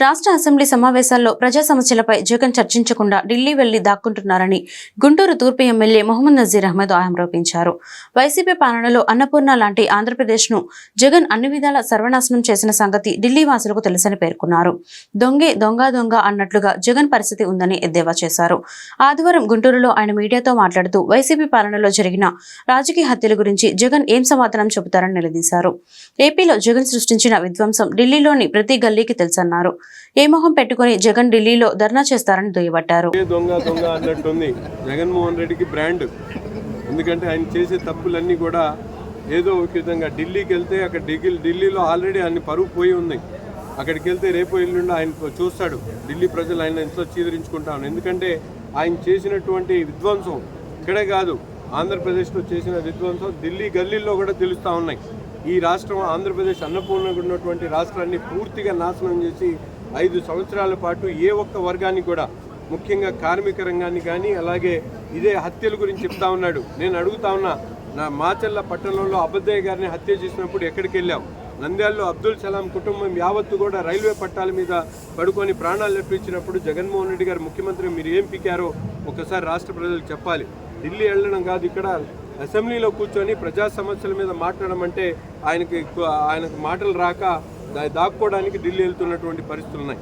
రాష్ట్ర అసెంబ్లీ సమావేశాల్లో ప్రజా సమస్యలపై జగన్ చర్చించకుండా ఢిల్లీ వెళ్లి దాక్కుంటున్నారని గుంటూరు తూర్పు ఎమ్మెల్యే మొహమ్మద్ నజీర్ అహ్మద్ ఆరోపించారు. వైసీపీ పాలనలో అన్నపూర్ణ లాంటి ఆంధ్రప్రదేశ్ను జగన్ అన్ని విధాల సర్వనాశనం చేసిన సంగతి ఢిల్లీ వాసులకు తెలుసని పేర్కొన్నారు. దొంగే దొంగ దొంగ అన్నట్లుగా జగన్ పరిస్థితి ఉందని ఎద్దేవా చేశారు. ఆదివారం గుంటూరులో ఆయన మీడియాతో మాట్లాడుతూ వైసీపీ పాలనలో జరిగిన రాజకీయ హత్యల గురించి జగన్ ఏం సమాధానం చెబుతారని నిలదీశారు. ఏపీలో జగన్ సృష్టించిన విధ్వంసం ఢిల్లీలోని ప్రతి గల్లీకి తెలుసన్నారు. ఏ మొహం పెట్టుకుని జగన్ ఢిల్లీలో ధర్నా చేస్తారని దుయ్యబట్టారు. దొంగ దొంగ అన్నట్టుంది జగన్మోహన్ రెడ్డికి బ్రాండ్. ఎందుకంటే ఆయన చేసే తప్పులన్నీ కూడా ఏదో ఒక విధంగా ఢిల్లీకి వెళ్తే అక్కడ ఢిల్లీలో ఆల్రెడీ ఆయన పరువు పోయి ఉంది. అక్కడికి వెళ్తే రేపు ఎల్లుండి ఆయన చూస్తాడు ఢిల్లీ ప్రజలు ఆయన ఎంతో చీదరించుకుంటాను. ఎందుకంటే ఆయన చేసినటువంటి విధ్వంసం ఇక్కడే కాదు, ఆంధ్రప్రదేశ్లో చేసిన విధ్వంసం ఢిల్లీ గల్లీల్లో కూడా తెలుస్తూ ఉన్నాయి. ఈ రాష్ట్రం ఆంధ్రప్రదేశ్ అన్నపూర్ణగా ఉన్నటువంటి రాష్ట్రాన్ని పూర్తిగా నాశనం చేసి 5 సంవత్సరాల పాటు ఏ ఒక్క వర్గానికి కూడా, ముఖ్యంగా కార్మిక రంగాన్ని కానీ అలాగే ఇదే హత్యల గురించి చెప్తా ఉన్నాడు. నేను అడుగుతా ఉన్నా, నా మాచర్ల పట్టణంలో అబద్దయ్య గారిని హత్య చేసినప్పుడు ఎక్కడికి వెళ్ళాం? నంద్యాలలో అబ్దుల్ సలాం కుటుంబం యావత్తు కూడా రైల్వే పట్టాల మీద పడుకొని ప్రాణాలు అర్పించినప్పుడు జగన్మోహన్ రెడ్డి గారు ముఖ్యమంత్రి మీరు ఏం పీకారో ఒకసారి రాష్ట్ర ప్రజలకు చెప్పాలి. ఢిల్లీ వెళ్ళడం కాదు, ఇక్కడ అసెంబ్లీలో కూర్చొని ప్రజా సమస్యల మీద మాట్లాడమంటే ఆయనకు మాటలు రాక దాక్కోవడానికి ఢిల్లీ వెళ్తున్నటువంటి పరిస్థితులు ఉన్నాయి.